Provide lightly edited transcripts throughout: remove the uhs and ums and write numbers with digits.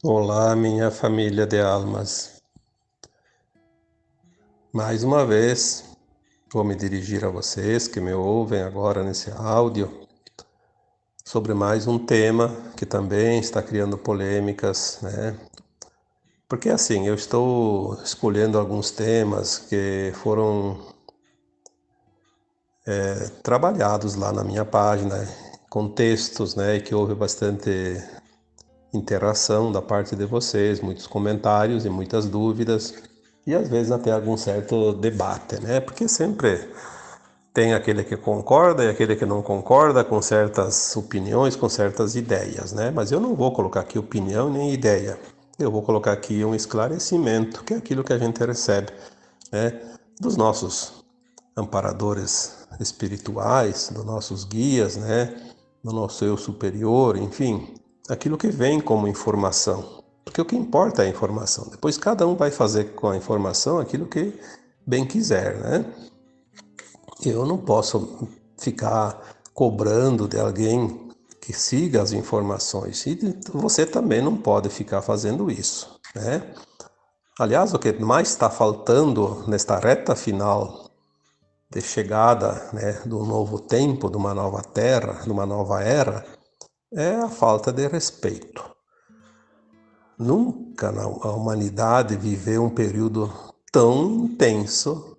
Olá, minha família de almas. Mais uma vez, vou me dirigir a vocês que me ouvem agora nesse áudio sobre mais um tema que também está criando polêmicas, né? Porque assim, eu estou escolhendo alguns temas que foram trabalhados lá na minha página, com textos, né? E que houve bastante interação da parte de vocês, muitos comentários e muitas dúvidas. E às vezes até algum certo debate, né? Porque sempre tem aquele que concorda e aquele que não concorda com certas opiniões, com certas ideias, né? Mas eu não vou colocar aqui opinião nem ideia. Eu vou colocar aqui um esclarecimento, que é aquilo que a gente recebe, né? Dos nossos amparadores espirituais, dos nossos guias, né? Do nosso eu superior, enfim, aquilo que vem como informação. Porque o que importa é a informação. Depois cada um vai fazer com a informação aquilo que bem quiser, né? Eu não posso ficar cobrando de alguém que siga as informações. E você também não pode ficar fazendo isso, né? Aliás, o que mais está faltando nesta reta final de chegada, né, do novo tempo, de uma nova terra, de uma nova era, é a falta de respeito. Nunca a humanidade viveu um período tão intenso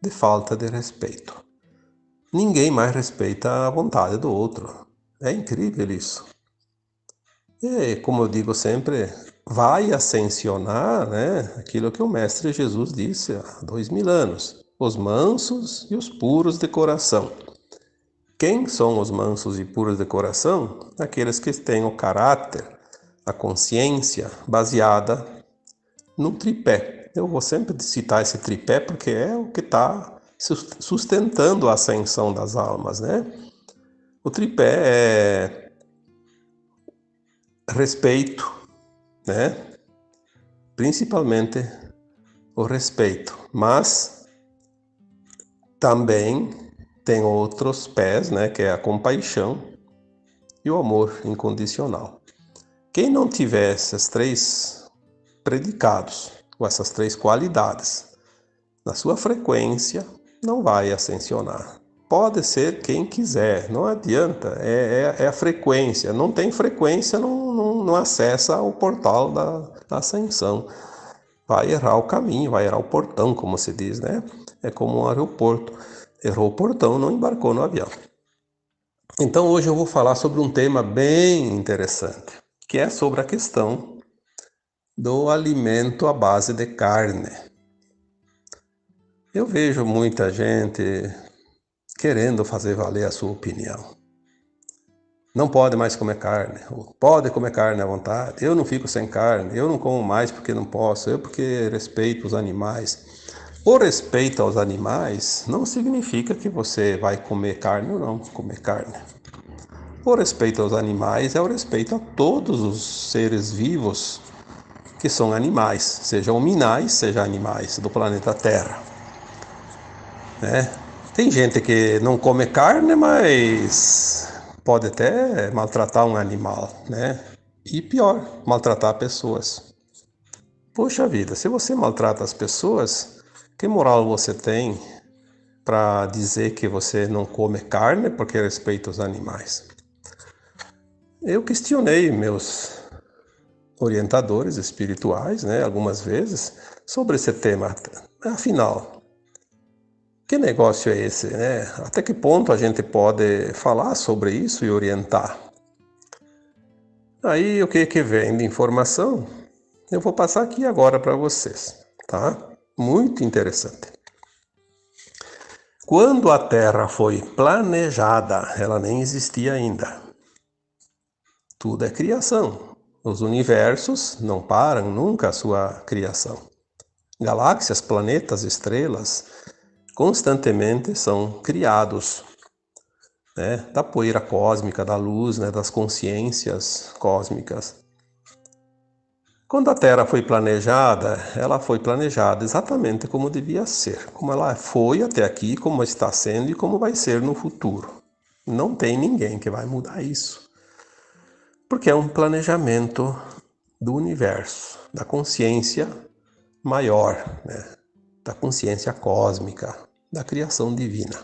de falta de respeito. Ninguém mais respeita a vontade do outro. É incrível isso. E, como eu digo sempre, vai ascensionar, né, aquilo que o Mestre Jesus disse há 2000 anos: os mansos e os puros de coração. Quem são os mansos e puros de coração? Aqueles que têm o caráter, a consciência baseada no tripé. Eu vou sempre citar esse tripé porque é o que está sustentando a ascensão das almas, né? O tripé é respeito, né? Principalmente o respeito, mas também tem outros pés, né? Que é a compaixão e o amor incondicional. Quem não tiver esses três predicados, ou essas três qualidades, na sua frequência, não vai ascensionar. Pode ser quem quiser, não adianta, é a frequência. Não tem frequência, não acessa o portal da ascensão. Vai errar o caminho, vai errar o portão, como se diz, né? É como um aeroporto. Errou o portão, não embarcou no avião. Então hoje eu vou falar sobre um tema bem interessante, que é sobre a questão do alimento à base de carne. Eu vejo muita gente querendo fazer valer a sua opinião. Não pode mais comer carne, ou pode comer carne à vontade. Eu não fico sem carne, eu não como mais porque não posso, eu porque respeito os animais. O respeito aos animais não significa que você vai comer carne ou não comer carne. O respeito aos animais é o respeito a todos os seres vivos que são animais, sejam minerais, sejam animais do planeta Terra, né? Tem gente que não come carne, mas pode até maltratar um animal, né? E pior, maltratar pessoas. Poxa vida, se você maltrata as pessoas, que moral você tem para dizer que você não come carne porque respeita os animais? Eu questionei meus orientadores espirituais, né, algumas vezes, sobre esse tema. Afinal, que negócio é esse, né? Até que ponto a gente pode falar sobre isso e orientar? Aí o que vem de informação, eu vou passar aqui agora para vocês, tá? Muito interessante. Quando a Terra foi planejada, ela nem existia ainda. Tudo é criação. Os universos não param nunca a sua criação. Galáxias, planetas, estrelas, constantemente são criados, né, da poeira cósmica, da luz, né, das consciências cósmicas. Quando a Terra foi planejada, ela foi planejada exatamente como devia ser, como ela foi até aqui, como está sendo e como vai ser no futuro. Não tem ninguém que vai mudar isso, porque é um planejamento do universo, da consciência maior, né? Da consciência cósmica, da criação divina.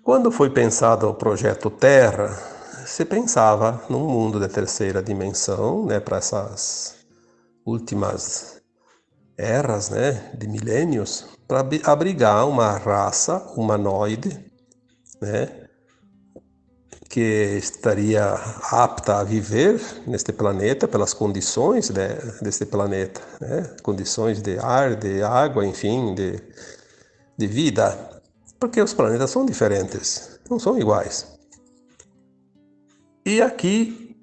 Quando foi pensado o projeto Terra, se pensava num mundo de terceira dimensão, né, para essas últimas eras, né, de milênios, para abrigar uma raça humanoide, né, que estaria apta a viver neste planeta pelas condições deste planeta, né, condições de ar, de água, enfim, de vida, porque os planetas são diferentes, não são iguais. E aqui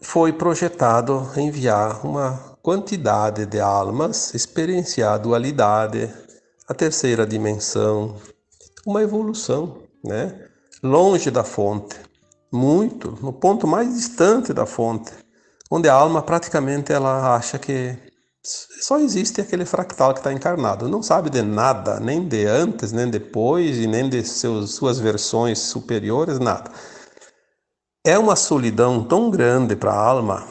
foi projetado enviar uma quantidade de almas, experienciar a dualidade, a terceira dimensão, uma evolução, né? Longe da fonte, muito, no ponto mais distante da fonte, onde a alma praticamente ela acha que só existe aquele fractal que está encarnado, não sabe de nada, nem de antes, nem depois, e nem de suas versões superiores, nada. É uma solidão tão grande para a alma,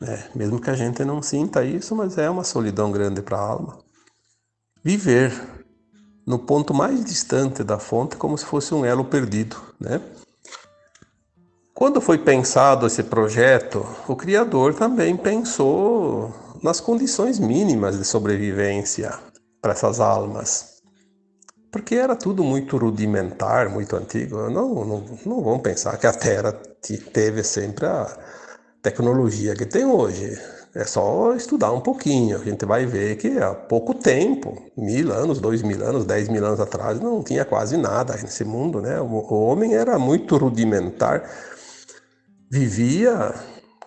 né? Mesmo que a gente não sinta isso, mas é uma solidão grande para a alma. Viver no ponto mais distante da fonte como se fosse um elo perdido, né? Quando foi pensado esse projeto, o Criador também pensou nas condições mínimas de sobrevivência para essas almas. Porque era tudo muito rudimentar, muito antigo. Não vamos pensar que a Terra teve sempre a tecnologia que tem hoje. É só estudar um pouquinho. A gente vai ver que há pouco tempo, 1000 anos, 2000 anos, 10.000 anos atrás, não tinha quase nada nesse mundo, né? O homem era muito rudimentar, vivia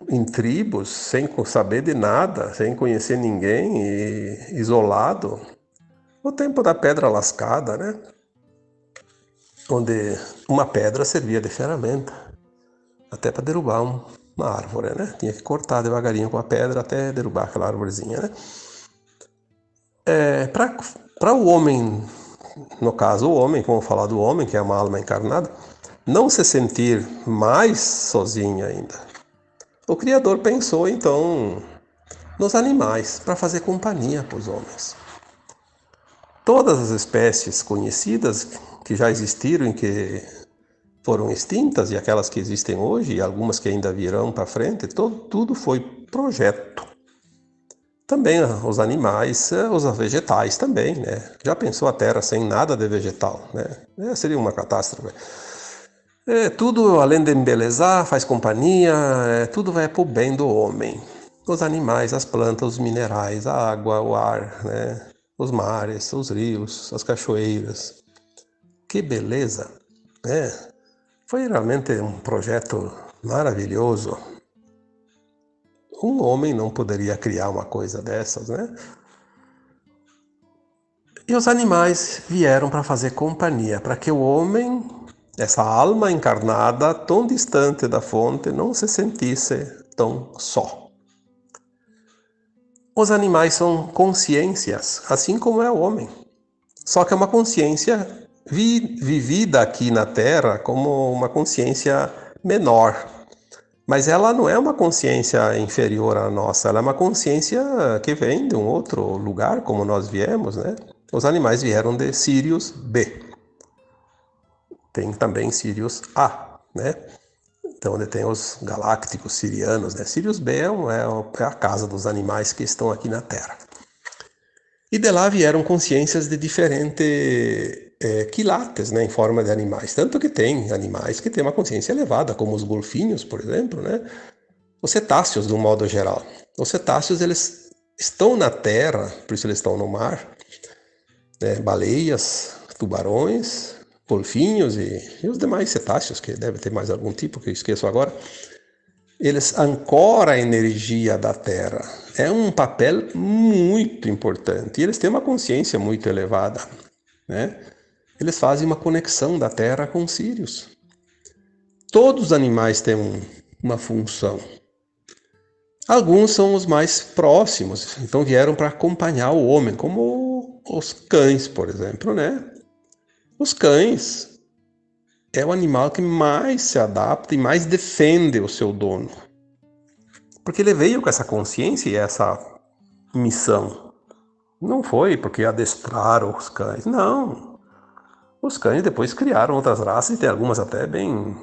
em tribos, sem saber de nada, sem conhecer ninguém e isolado. O tempo da pedra lascada, né? Onde uma pedra servia de ferramenta, até para derrubar uma árvore, né? Tinha que cortar devagarinho com a pedra até derrubar aquela árvorezinha, né? Para o homem, no caso o homem, vamos falar do homem, que é uma alma encarnada, não se sentir mais sozinho ainda. O Criador pensou então nos animais para fazer companhia para os homens. Todas as espécies conhecidas que já existiram e que foram extintas, e aquelas que existem hoje, e algumas que ainda virão para frente, tudo foi projeto. Também os animais, os vegetais também, né? Já pensou a Terra sem nada de vegetal, né? Seria uma catástrofe. Tudo, além de embelezar, faz companhia, tudo vai para o bem do homem. Os animais, as plantas, os minerais, a água, o ar, né? Os mares, os rios, as cachoeiras. Que beleza, né? Foi realmente um projeto maravilhoso. Um homem não poderia criar uma coisa dessas, né? E os animais vieram para fazer companhia, para que o homem, essa alma encarnada, tão distante da fonte, não se sentisse tão só. Os animais são consciências, assim como é o homem. Só que é uma consciência vivida aqui na Terra como uma consciência menor. Mas ela não é uma consciência inferior à nossa, ela é uma consciência que vem de um outro lugar, como nós viemos, né? Os animais vieram de Sirius B. Tem também Sirius A, né? Então, onde tem os galácticos sirianos, né? Sirius B é a casa dos animais que estão aqui na Terra. E de lá vieram consciências de diferentes quilates, né, em forma de animais. Tanto que tem animais que têm uma consciência elevada, como os golfinhos, por exemplo, né? Os cetáceos, de um modo geral. Os cetáceos, eles estão na terra, por isso eles estão no mar, né? Baleias, tubarões, golfinhos e os demais cetáceos, que deve ter mais algum tipo que eu esqueço agora. Eles ancoram a energia da terra. É um papel muito importante. E eles têm uma consciência muito elevada, né? Eles fazem uma conexão da terra com Sirius. Todos os animais têm uma função. Alguns são os mais próximos, então vieram para acompanhar o homem, como os cães, por exemplo, né? Os cães é o animal que mais se adapta e mais defende o seu dono. Porque ele veio com essa consciência e essa missão. Não foi porque adestraram os cães, não. Os cães depois criaram outras raças e tem algumas até bem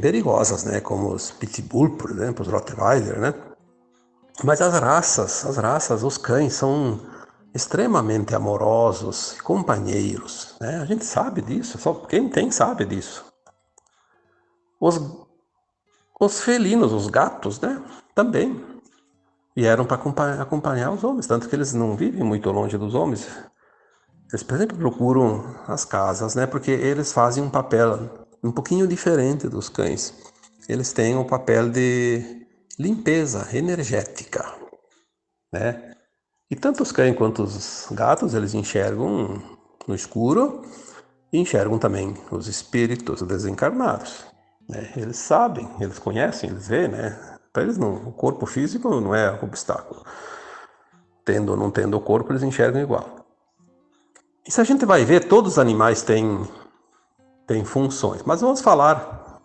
perigosas, né? Como os Pitbull, por exemplo, os Rottweiler, né? Mas as raças, os cães são extremamente amorosos, companheiros, né? A gente sabe disso, só quem tem sabe disso. Os, os felinos, os gatos, né? Também vieram para acompanhar os homens, tanto que eles não vivem muito longe dos homens. Eles, por exemplo, procuram as casas, né? Porque eles fazem um papel um pouquinho diferente dos cães. Eles têm o papel de limpeza energética, né? E tanto os cães quanto os gatos, eles enxergam no escuro e enxergam também os espíritos desencarnados, né? Eles sabem, eles conhecem, eles veem, né? Para eles não, o corpo físico não é obstáculo. Tendo ou não tendo o corpo, eles enxergam igual. E se a gente vai ver, todos os animais têm funções. Mas vamos falar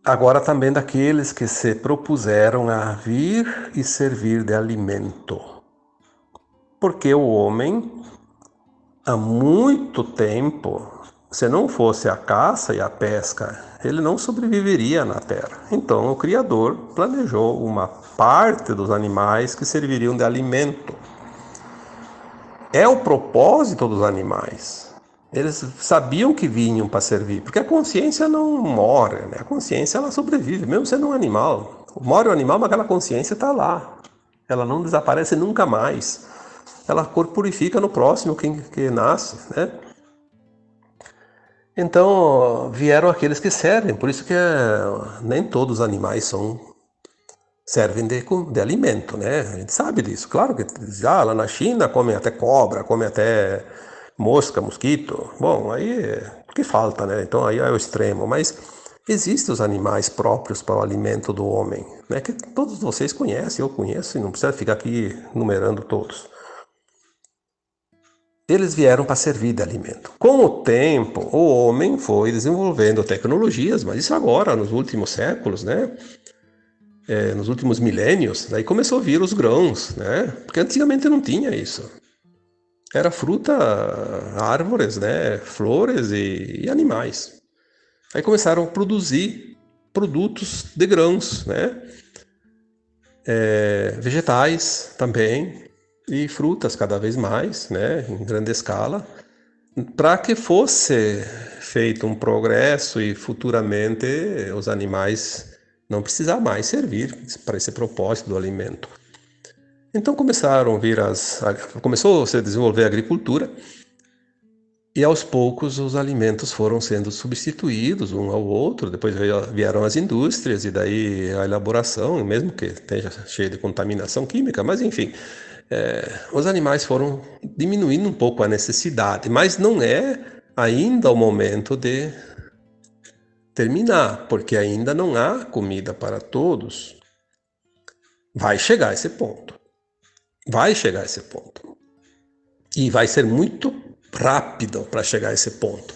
agora também daqueles que se propuseram a vir e servir de alimento. Porque o homem, há muito tempo, se não fosse a caça e a pesca, ele não sobreviveria na Terra. Então o Criador planejou uma parte dos animais que serviriam de alimento. É o propósito dos animais. Eles sabiam que vinham para servir, porque a consciência não morre, né? A consciência ela sobrevive, mesmo sendo um animal. Morre o animal, mas aquela consciência está lá. Ela não desaparece nunca mais. Ela corporifica no próximo que nasce, né? Então vieram aqueles que servem, por isso que nem todos os animais servem de alimento, né? A gente sabe disso. Claro que lá na China comem até cobra, comem até mosca, mosquito. Bom, aí o que falta, né? Então aí é o extremo. Mas existem os animais próprios para o alimento do homem, né? Que todos vocês conhecem, eu conheço, e não precisa ficar aqui numerando todos. Eles vieram para servir de alimento. Com o tempo, o homem foi desenvolvendo tecnologias, mas isso agora, nos últimos séculos, né? Nos últimos milênios, daí começou a vir os grãos, né? Porque antigamente não tinha isso. Era fruta, árvores, né? Flores e animais. Aí começaram a produzir produtos de grãos, né? Vegetais também e frutas cada vez mais, né? Em grande escala, para que fosse feito um progresso e futuramente os animais não precisar mais servir para esse propósito do alimento. Então começou a se desenvolver a agricultura e aos poucos os alimentos foram sendo substituídos um ao outro, depois vieram as indústrias e daí a elaboração, mesmo que esteja cheio de contaminação química, mas enfim, os animais foram diminuindo um pouco a necessidade, mas não é ainda o momento de terminar, porque ainda não há comida para todos. Vai chegar esse ponto. Vai chegar esse ponto. E vai ser muito rápido para chegar a esse ponto.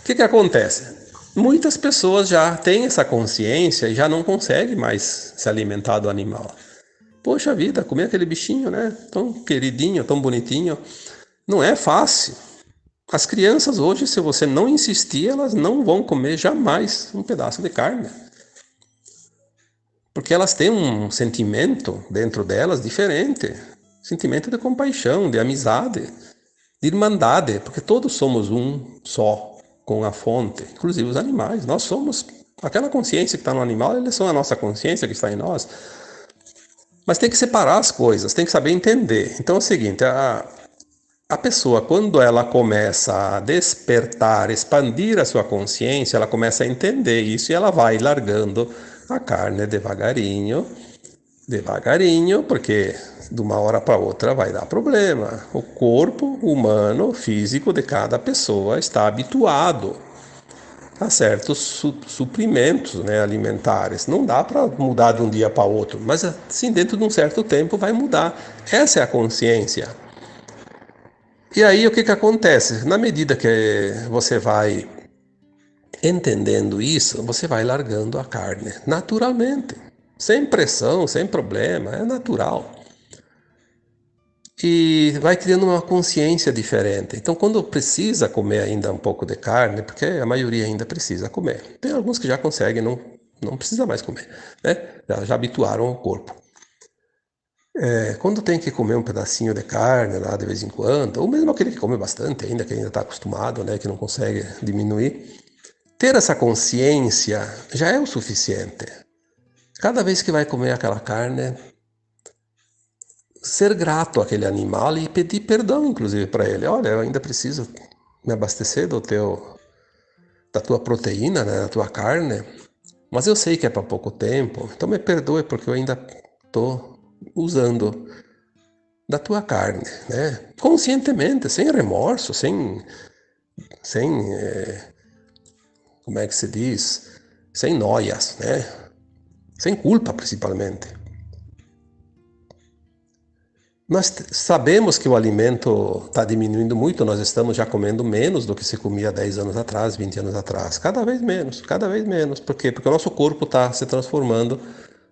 O que acontece? Muitas pessoas já têm essa consciência e já não conseguem mais se alimentar do animal. Poxa vida, comer aquele bichinho, né? Tão queridinho, tão bonitinho. Não é fácil. As crianças hoje, se você não insistir, elas não vão comer jamais um pedaço de carne. Porque elas têm um sentimento dentro delas diferente. Sentimento de compaixão, de amizade, de irmandade. Porque todos somos um só com a fonte. Inclusive os animais. Nós somos aquela consciência que está no animal, eles são a nossa consciência que está em nós. Mas tem que separar as coisas, tem que saber entender. Então é o seguinte, a pessoa, quando ela começa a despertar, expandir a sua consciência, ela começa a entender isso e ela vai largando a carne devagarinho, porque de uma hora para outra vai dar problema. O corpo humano, físico de cada pessoa está habituado a certos suprimentos, né, alimentares. Não dá para mudar de um dia para outro, mas assim, dentro de um certo tempo vai mudar. Essa é a consciência. E aí o que acontece? Na medida que você vai Entendendo isso, você vai largando a carne naturalmente, sem pressão, sem problema, é natural. E vai criando uma consciência diferente. Então, quando precisa comer ainda um pouco de carne, porque a maioria ainda precisa comer, tem alguns que já conseguem, não precisa mais comer, né? Já habituaram o corpo. Quando tem que comer um pedacinho de carne lá de vez em quando, ou mesmo aquele que come bastante ainda, que ainda está acostumado, né, que não consegue diminuir, ter essa consciência já é o suficiente. Cada vez que vai comer aquela carne, ser grato àquele animal e pedir perdão, inclusive, para ele. Olha, eu ainda preciso me abastecer da tua proteína, né, da tua carne, mas eu sei que é para pouco tempo, então me perdoe porque eu ainda estou usando da tua carne, né? Conscientemente, sem remorso, sem como é que se diz? Sem noias, né? Sem culpa, principalmente. Nós sabemos que o alimento está diminuindo muito, nós estamos já comendo menos do que se comia 10 anos atrás, 20 anos atrás. Cada vez menos, cada vez menos. Por quê? Porque o nosso corpo está se transformando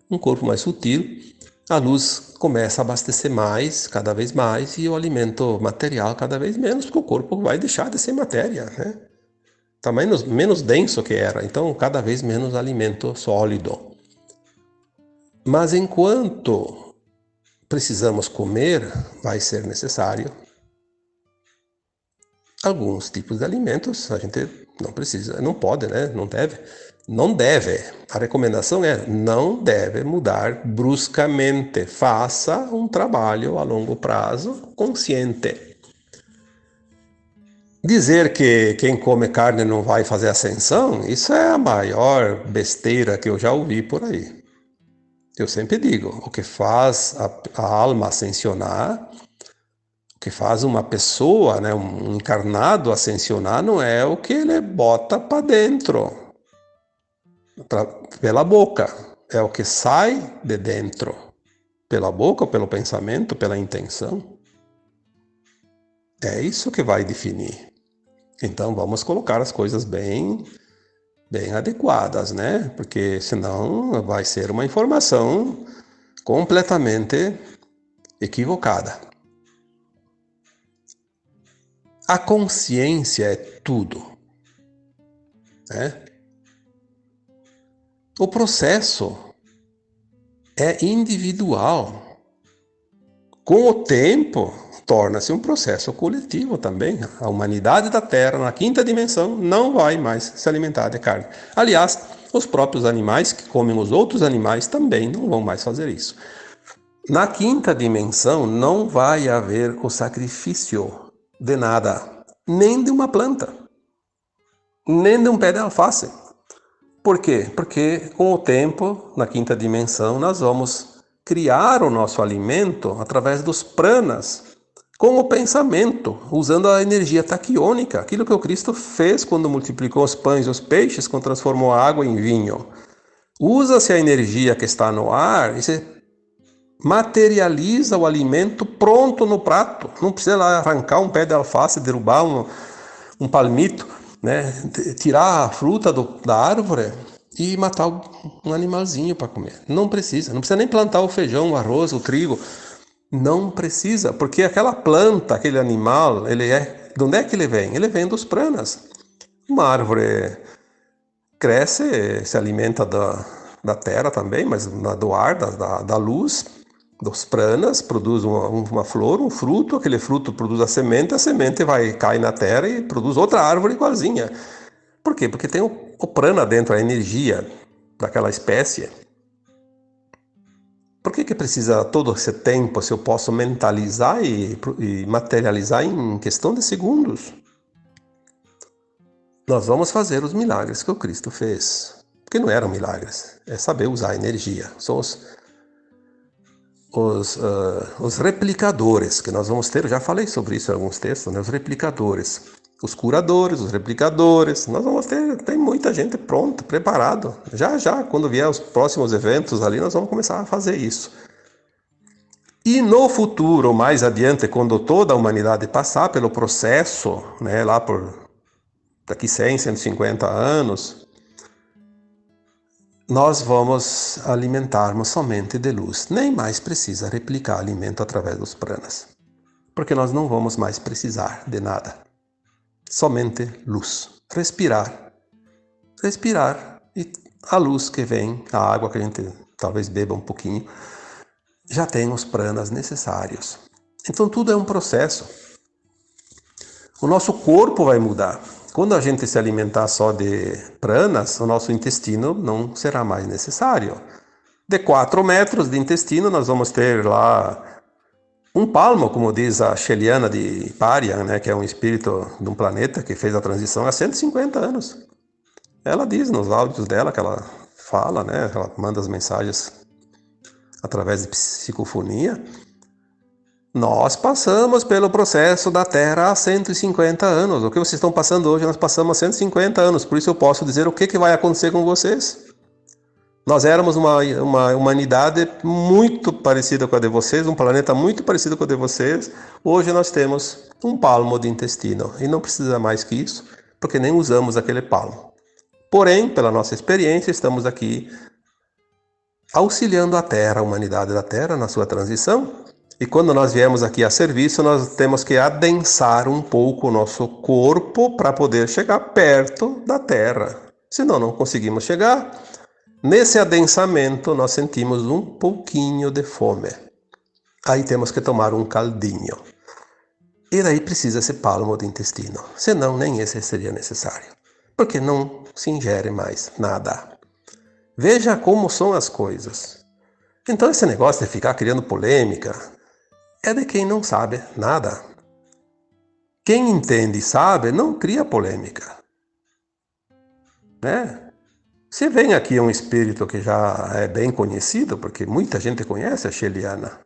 num corpo mais sutil. A luz começa a abastecer mais, cada vez mais, e o alimento material cada vez menos, porque o corpo vai deixar de ser matéria, né? Está menos denso que era, então cada vez menos alimento sólido. Mas enquanto precisamos comer, vai ser necessário alguns tipos de alimentos. A gente não precisa, não pode, né? Não deve. A recomendação é não deve mudar bruscamente. Faça um trabalho a longo prazo consciente. Dizer que quem come carne não vai fazer ascensão, isso é a maior besteira que eu já ouvi por aí. Eu sempre digo, o que faz a alma ascensionar, o que faz uma pessoa, né, um encarnado ascensionar, não é o que ele bota para dentro, pela boca. É o que sai de dentro, pela boca, ou pelo pensamento, pela intenção. É isso que vai definir. Então vamos colocar as coisas bem adequadas, né? Porque senão vai ser uma informação completamente equivocada. A consciência é tudo, né? O processo é individual. Com o tempo, torna-se um processo coletivo também. A humanidade da Terra, na quinta dimensão, não vai mais se alimentar de carne. Aliás, os próprios animais que comem os outros animais também não vão mais fazer isso. Na quinta dimensão não vai haver o sacrifício de nada, nem de uma planta, nem de um pé de alface. Por quê? Porque com o tempo, na quinta dimensão, nós vamos criar o nosso alimento através dos pranas, com o pensamento, usando a energia taquiônica, aquilo que o Cristo fez quando multiplicou os pães e os peixes, quando transformou a água em vinho. Usa-se a energia que está no ar e se materializa o alimento pronto no prato. Não precisa lá arrancar um pé de alface, derrubar um palmito, né? Tirar a fruta da árvore e matar um animalzinho para comer. Não precisa nem plantar o feijão, o arroz, o trigo. Não precisa, porque aquela planta, aquele animal, de onde é que ele vem? Ele vem dos pranas. Uma árvore cresce, se alimenta da terra também, mas do ar, da luz, dos pranas, produz uma flor, um fruto, aquele fruto produz a semente cai na terra e produz outra árvore igualzinha. Por quê? Porque tem o prana dentro, a energia daquela espécie. Por que precisa todo esse tempo se eu posso mentalizar e materializar em questão de segundos? Nós vamos fazer os milagres que o Cristo fez. Porque não eram milagres, é saber usar a energia. São os replicadores que nós vamos ter. Eu já falei sobre isso em alguns textos, né? Os replicadores. Os curadores, os replicadores. Nós vamos ter, tem muita gente pronta, preparado. Já, quando vier os próximos eventos ali, nós vamos começar a fazer isso. E no futuro, mais adiante, quando toda a humanidade passar pelo processo, né, lá por daqui 100, 150 anos, nós vamos alimentarmos somente de luz. Nem mais precisa replicar alimento através dos pranas, porque nós não vamos mais precisar de nada. Somente luz. Respirar. Respirar e a luz que vem, a água que a gente talvez beba um pouquinho, já tem os pranas necessários. Então tudo é um processo. O nosso corpo vai mudar. Quando a gente se alimentar só de pranas, o nosso intestino não será mais necessário. De 4 metros de intestino, nós vamos ter lá um palmo, como diz a Sheliana de Parian, né, que é um espírito de um planeta que fez a transição há 150 anos. Ela diz nos áudios dela que ela fala, né, ela manda as mensagens através de psicofonia. Nós passamos pelo processo da Terra há 150 anos. O que vocês estão passando hoje, nós passamos há 150 anos. Por isso eu posso dizer o que vai acontecer com vocês. Nós éramos uma humanidade muito parecida com a de vocês, um planeta muito parecido com a de vocês. Hoje nós temos um palmo de intestino. E não precisa mais que isso, porque nem usamos aquele palmo. Porém, pela nossa experiência, estamos aqui auxiliando a Terra, a humanidade da Terra, na sua transição. E quando nós viemos aqui a serviço, nós temos que adensar um pouco o nosso corpo para poder chegar perto da Terra. Senão não conseguimos chegar. Nesse adensamento, nós sentimos um pouquinho de fome. Aí temos que tomar um caldinho. E daí precisa esse palmo de intestino. Senão nem esse seria necessário. Porque não se ingere mais nada. Veja como são as coisas. Então esse negócio de ficar criando polêmica é de quem não sabe nada. Quem entende e sabe não cria polêmica. Né? Se vem aqui um espírito que já é bem conhecido, porque muita gente conhece a Sheliana,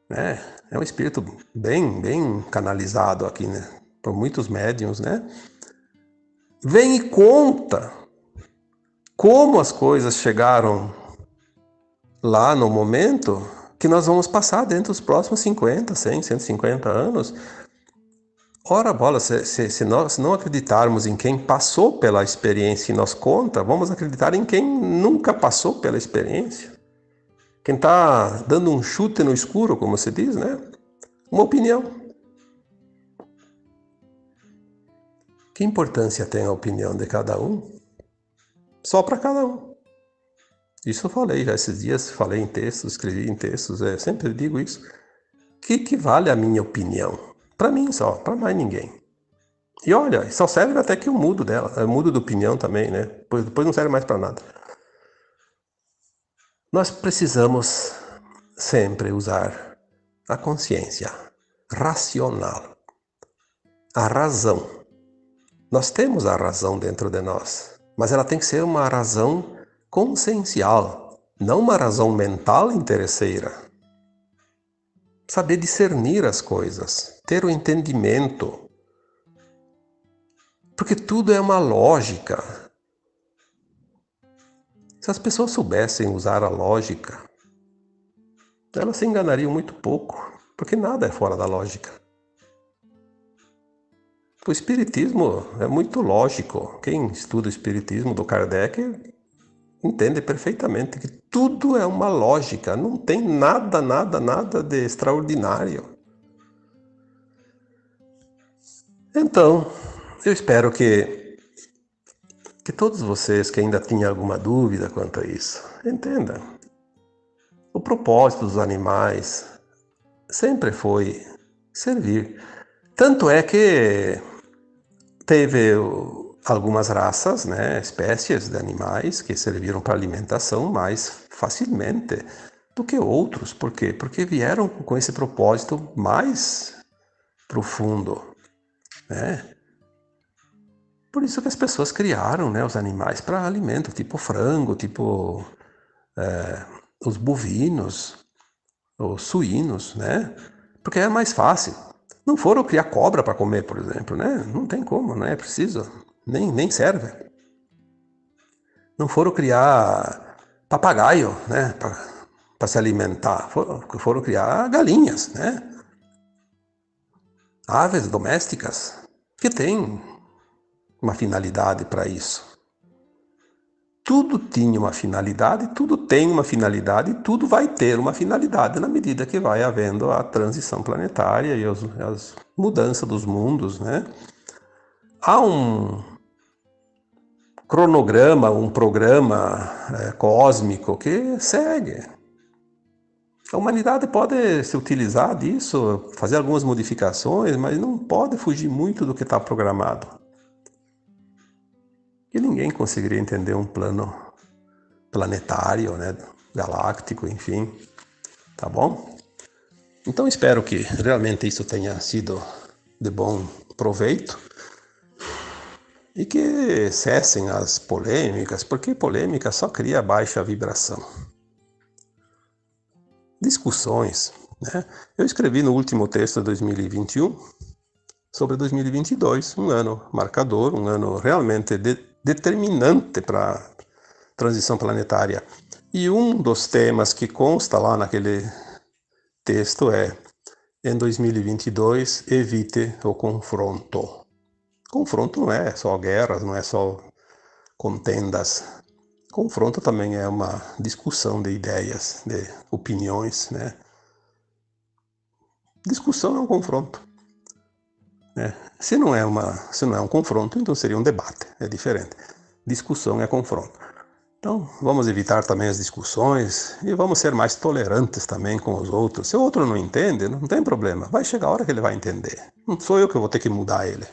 né? É um espírito bem canalizado aqui, né? Por muitos médiuns, né? Vem e conta como as coisas chegaram lá no momento que nós vamos passar dentro dos próximos 50, 100, 150 anos. Ora bola, se nós não acreditarmos em quem passou pela experiência e nos conta, vamos acreditar em quem nunca passou pela experiência. Quem está dando um chute no escuro, como se diz, né? Uma opinião. Que importância tem a opinião de cada um? Só para cada um. Isso eu falei já esses dias, falei em textos, escrevi em textos, sempre digo isso. Que vale a minha opinião? Para mim só, para mais ninguém. E olha, só serve até que eu mudo dela, eu mudo de opinião também, né? Depois não serve mais para nada. Nós precisamos sempre usar a consciência racional, a razão. Nós temos a razão dentro de nós, mas ela tem que ser uma razão consciencial, não uma razão mental interesseira. Saber discernir as coisas, ter o entendimento. Porque tudo é uma lógica. Se as pessoas soubessem usar a lógica, elas se enganariam muito pouco, porque nada é fora da lógica. O espiritismo é muito lógico. Quem estuda o espiritismo do Kardec entende perfeitamente que tudo é uma lógica, não tem nada de extraordinário. Então, eu espero que todos vocês que ainda tinham alguma dúvida quanto a isso, entendam. O propósito dos animais sempre foi servir. Tanto é que teve algumas raças, né, espécies de animais que serviram para alimentação mais facilmente do que outros. Por quê? Porque vieram com esse propósito mais profundo, né? Por isso que as pessoas criaram, né, os animais para alimento, tipo frango, tipo os bovinos, os suínos, né? Porque é mais fácil. Não foram criar cobra para comer, por exemplo, né? Não tem como, não é preciso, nem serve. Não foram criar papagaio, né, para se alimentar. Foram criar galinhas, né? Aves domésticas que têm uma finalidade para isso. Tudo tinha uma finalidade, tudo tem uma finalidade, e tudo vai ter uma finalidade na medida que vai havendo a transição planetária e as mudanças dos mundos, né? Há um cronograma, um programa cósmico que segue. A humanidade pode se utilizar disso, fazer algumas modificações, mas não pode fugir muito do que está programado. E ninguém conseguiria entender um plano planetário, né, galáctico, enfim, tá bom? Então espero que realmente isso tenha sido de bom proveito e que cessem as polêmicas, porque polêmica só cria baixa vibração. Discussões, né? Eu escrevi no último texto de 2021 sobre 2022, um ano marcador, um ano realmente determinante para a transição planetária. E um dos temas que consta lá naquele texto é: em 2022, evite o confronto. Confronto não é só guerras, não é só contendas. Confronto também é uma discussão de ideias, de opiniões, né? Discussão é um confronto, né? Se não é um confronto, então seria um debate, é diferente. Discussão é confronto. Então, vamos evitar também as discussões e vamos ser mais tolerantes também com os outros. Se o outro não entende, não tem problema. Vai chegar a hora que ele vai entender. Não sou eu que vou ter que mudar ele.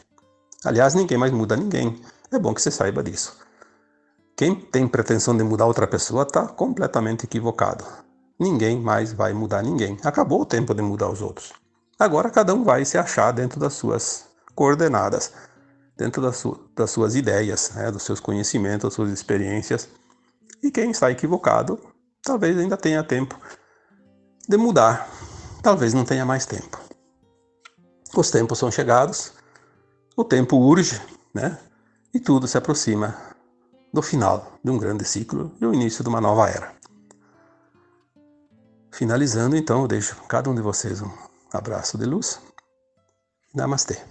Aliás, ninguém mais muda ninguém. É bom que você saiba disso. Quem tem pretensão de mudar outra pessoa está completamente equivocado. Ninguém mais vai mudar ninguém. Acabou o tempo de mudar os outros. Agora cada um vai se achar dentro das suas coordenadas, dentro das suas ideias, né, dos seus conhecimentos, das suas experiências. E quem está equivocado, talvez ainda tenha tempo de mudar. Talvez não tenha mais tempo. Os tempos são chegados, o tempo urge, né? E tudo se aproxima do final de um grande ciclo e o início de uma nova era. Finalizando, então, eu deixo a cada um de vocês um abraço de luz. Namastê.